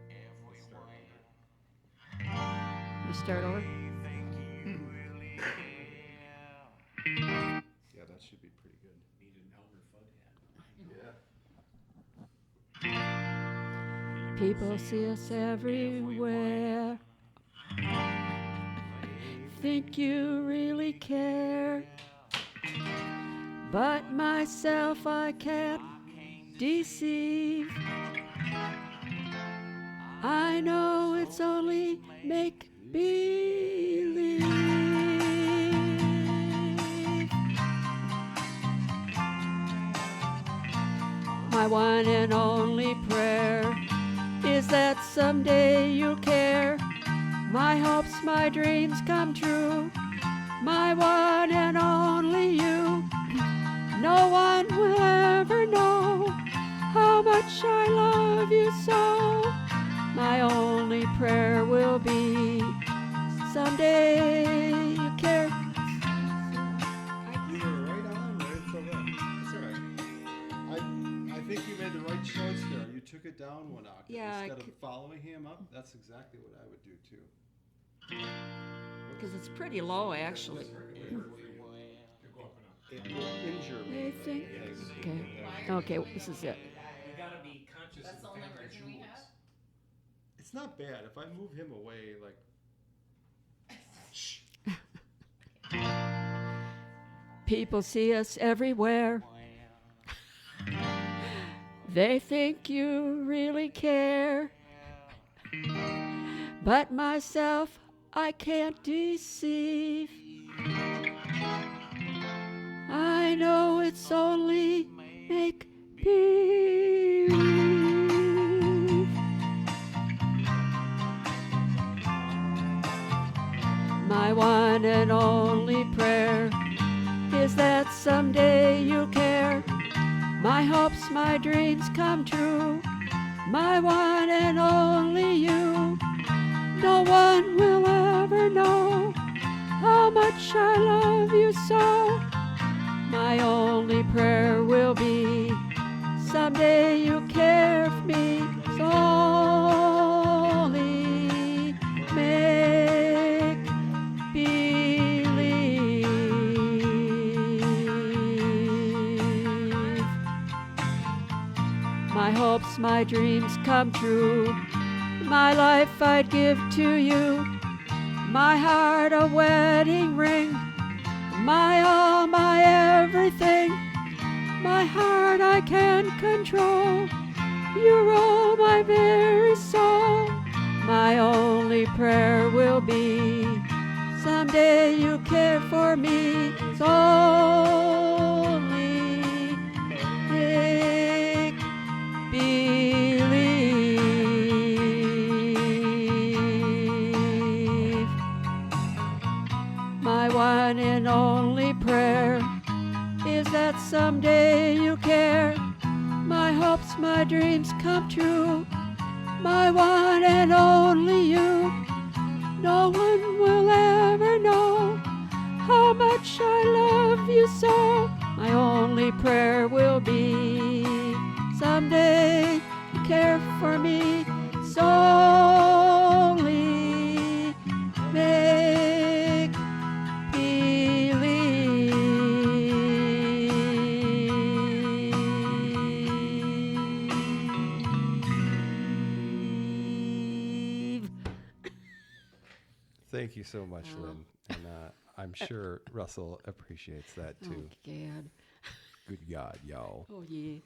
People see us everywhere. You start over. They think you really care. Yeah, that should be pretty good. Need an Elmer Fudd hat. Yeah. People see us everywhere. Think you really care. But myself I can't deceive. I know it's only make believe. My one and only prayer is that someday you'll care. My hopes, my dreams come true. My one and only you. No one will ever know how much I love you so. My only prayer will be someday you care. You were right on, right from that. It's all right. I think you made the right choice there. You took it down one octave Yeah, instead of following him up. That's exactly what I would do too. Because it's pretty low, actually. It will injure me. I think. Okay. Okay, this is it. It's not bad if I move him away. Like People see us everywhere. They think you really care. But myself, I can't deceive. I know it's only make believe. My one and only prayer is that someday you'll care. My hopes, my dreams come true. My one and only you. No one will ever know how much I love you so. My only prayer will be someday you'll care for me. So only make believe. My hopes, my dreams come true. My life I'd give to you. My heart a wedding ring. My all, my everything. My heart I can't control. You rule my very soul. My only prayer will be someday you care for me. So only make believe. My one and only prayer is that someday you care. My hopes, my dreams come true. My one and only you. No one will ever know how much I love you so. My only prayer will be someday you care for me. So only make believe. Thank you so much, Lynn. And I'm sure Russell appreciates that too. Oh, God. Good God, y'all. Oh, yeah.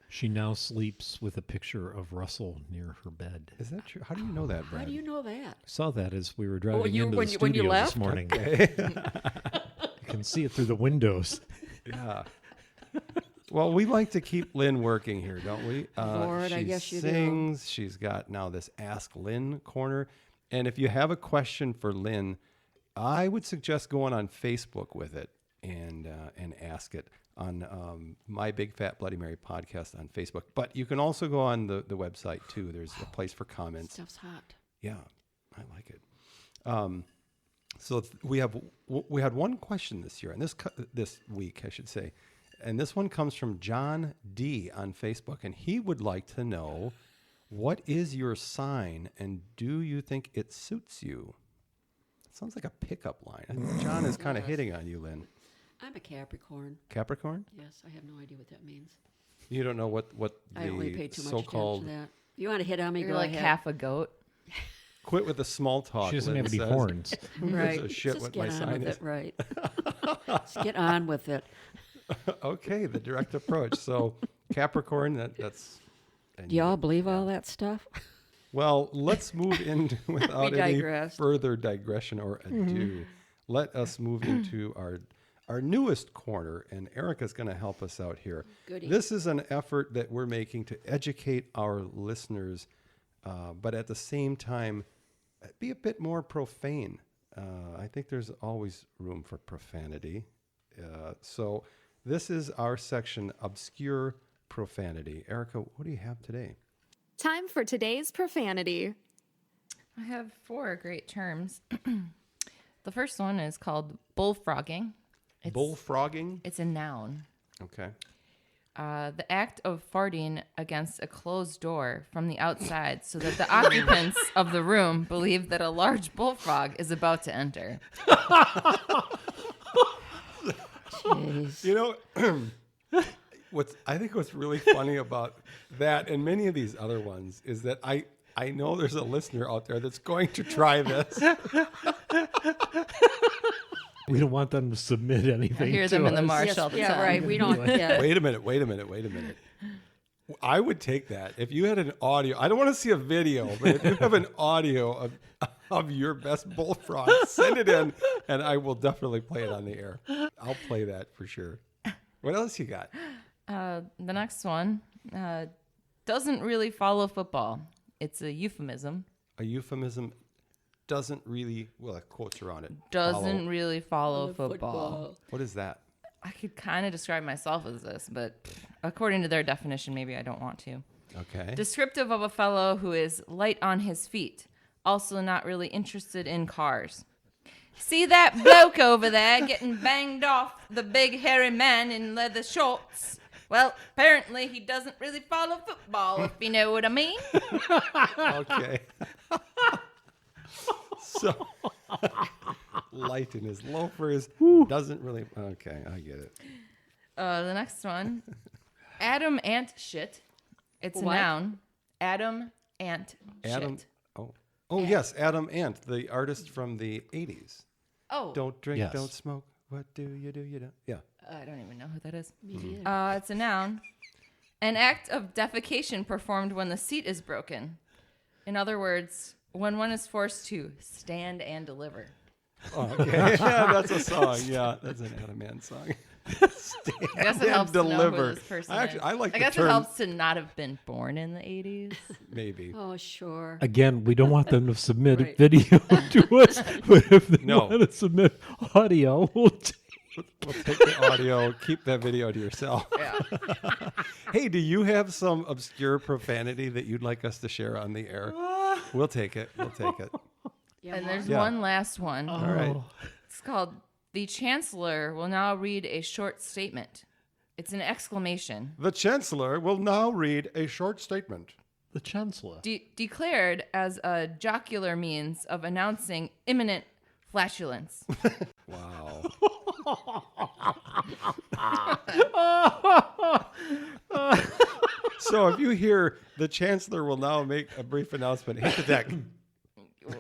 She now sleeps with a picture of Russell near her bed. Is that true? How do you know that, Brad? How do you know that? Saw that as we were driving you- into when the you- when you studio left? this morning. You can see it through the windows. Yeah. Well, we like to keep Lynn working here, don't we? Lord, she I guess you do. sings. She's got now this Ask Lynn corner. And if you have a question for Lynn, I would suggest going on Facebook with it and ask it on My Big Fat Bloody Mary podcast on Facebook. But you can also go on the website too. There's a place for comments. Stuff's hot. Yeah, I like it. So we had one question this year, and this week, I should say, and this one comes from John D on Facebook, and he would like to know, what is your sign, and do you think it suits you? It sounds like a pickup line. I think John is kind of hitting on you, Lynn. I'm a Capricorn. Capricorn? Yes, I have no idea what that means. You don't know what I don't really pay the too much attention so-called to that. If you want to hit on me, You're go like ahead. half a goat. quit with the small talk. She doesn't Lynn have any says. horns. Right. a shit Just what get my on sign with is. it, right. Just get on with it. Okay, the direct approach. So Capricorn, that's. and Do y'all believe all that stuff? Well, let's move into without any digressed. further digression or ado. Let us move into our newest corner, and Erica's going to help us out here. Goody. This is an effort that we're making to educate our listeners, but at the same time, be a bit more profane. I think there's always room for profanity. So this is our section, Obscure Profanity. Erica, what do you have today? Time for today's profanity. I have 4 great terms. The first one is called bullfrogging. Bullfrogging? It's a noun. Okay. The act of farting against a closed door from the outside so that the occupants of the room believe that a large bullfrog is about to enter. Jeez. You know, I think what's really funny about that and many of these other ones is that I know there's a listener out there that's going to try this. We don't want them to submit I anything. hear to them in the us. marsh all the yeah, time. right. We don't. Yeah. Wait a minute. I would take that. If you had an audio, I don't want to see a video, but if you have an audio of your best bullfrog, send it in and I will definitely play it on the air. I'll play that for sure. What else you got? The next one doesn't really follow football. It's a euphemism. A euphemism doesn't really, well, the quotes are on it. Doesn't Follow. really follow football. What is that? I could kind of describe myself as this, but according to their definition, maybe I don't want to. Okay. Descriptive of a fellow who is light on his feet, also not really interested in cars. See that bloke over there getting banged off the big hairy man in leather shorts? Well, apparently he doesn't really follow football, if you know what I mean. Okay. So, light in his loafers, doesn't really, okay, I get it. The next one, Adam Ant Shit. It's a What? noun. Adam Ant Adam, Shit. oh yes, Adam Ant, the artist from the 80s. Oh, Don't drink, Yes. don't smoke. What do? You don't. Yeah. I don't even know who that is. Me neither. It's a noun. An act of defecation performed when the seat is broken. In other words, when one is forced to stand and deliver. Oh, okay. Yeah, that's a song. Yeah, that's an Adam Ant song. I guess it helps to know deliver. who this person Actually, is. I like I the guess term- it helps to not have been born in the 80s. Maybe. Oh, sure. Again, we don't want them to submit Right. a video to us, but if they No. want to submit audio, we'll take. We'll take the audio, keep that video to yourself. Yeah. Hey, do you have some obscure profanity that you'd like us to share on the air? We'll take it. We'll take it. Yeah, And Mark? there's Yeah. one last one. All right. It's called The Chancellor Will Now Read a Short Statement. It's an exclamation. The Chancellor will now read a short statement. The Chancellor. Declared as a jocular means of announcing imminent flatulence. Wow. So if you hear the Chancellor will now make a brief announcement, hit the deck.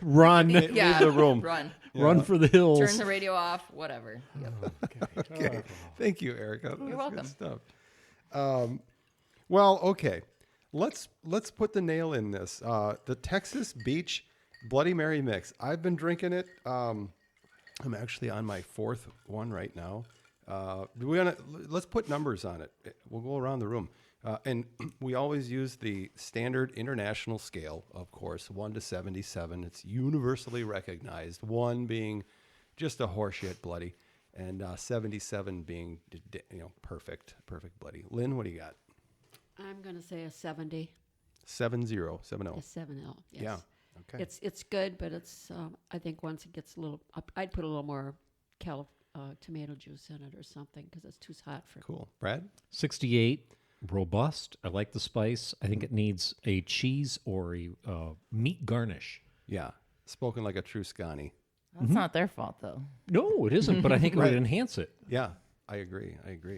Run. Leave the room. Run. Run for the hills. Turn the radio off, whatever. Yep. Okay. Thank you, Erica. That's You're welcome. Good stuff. Well, okay. Let's put the nail in this. The Texas Beach Bloody Mary mix. I've been drinking it. I'm actually on my 4th one right now. Let's put numbers on it. We'll go around the room. And we always use the standard international scale, of course, 1 to 77. It's universally recognized. 1 being just a horseshit bloody, and 77 being perfect bloody. Lynn, what do you got? I'm going to say a 70. 7-0, 7-0. A 7-0. Yes. Yeah. Okay. It's good, but it's I think once it gets a little, I'd put a little more tomato juice in it or something because it's too hot for. Cool. Brad? 68. Robust. I like the spice. I think it needs a cheese or a meat garnish. Yeah. Spoken like a true Scotty. That's not their fault, though. No, it isn't, but I think it Right. would enhance it. Yeah, I agree.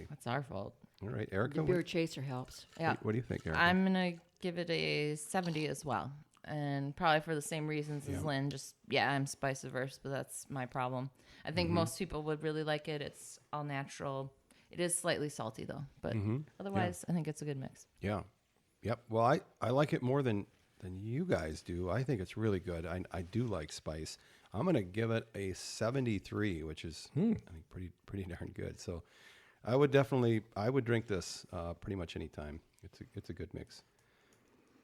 That's our fault. All right, Erica, The beer chaser helps. Yeah. what do you think, Erica? I'm going to give it a 70 as well. And probably for the same reasons as Lynn. Just, I'm spice averse, but that's my problem. I think most people would really like it. It's all natural. It is slightly salty, though. But otherwise, I think it's a good mix. Yeah. Yep. Well, I like it more than you guys do. I think it's really good. I do like spice. I'm going to give it a 73, which is I think pretty darn good. So I would drink this pretty much any time. It's a good mix.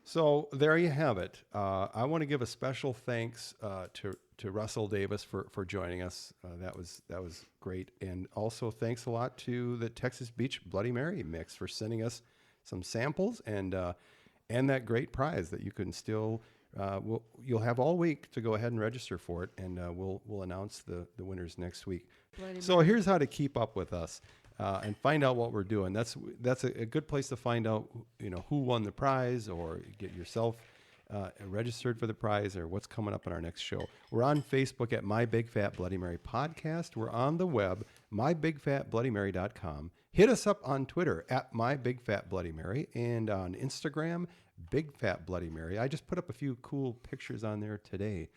So there you have it. I want to give a special thanks to Russell Davis for joining us. That was great, and also thanks a lot to the Texas Beach Bloody Mary mix for sending us some samples and that great prize that you can still. You'll have all week to go ahead and register for it, and we'll announce the winners next week. So here's how to keep up with us. And find out what we're doing. That's a good place to find out, who won the prize, or get yourself registered for the prize, or what's coming up in our next show. We're on Facebook at My Big Fat Bloody Mary Podcast. We're on the web, mybigfatbloodymary.com. Hit us up on Twitter at My Big Fat Bloody Mary, and on Instagram, Big Fat Bloody Mary. I just put up a few cool pictures on there today,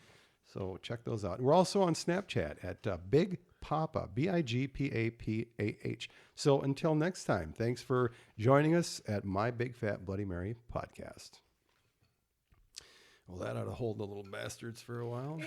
so check those out. We're also on Snapchat at Big Papa, BIGPAPAH. So until next time, thanks for joining us at My Big Fat Bloody Mary Podcast. Well, that ought to hold the little bastards for a while.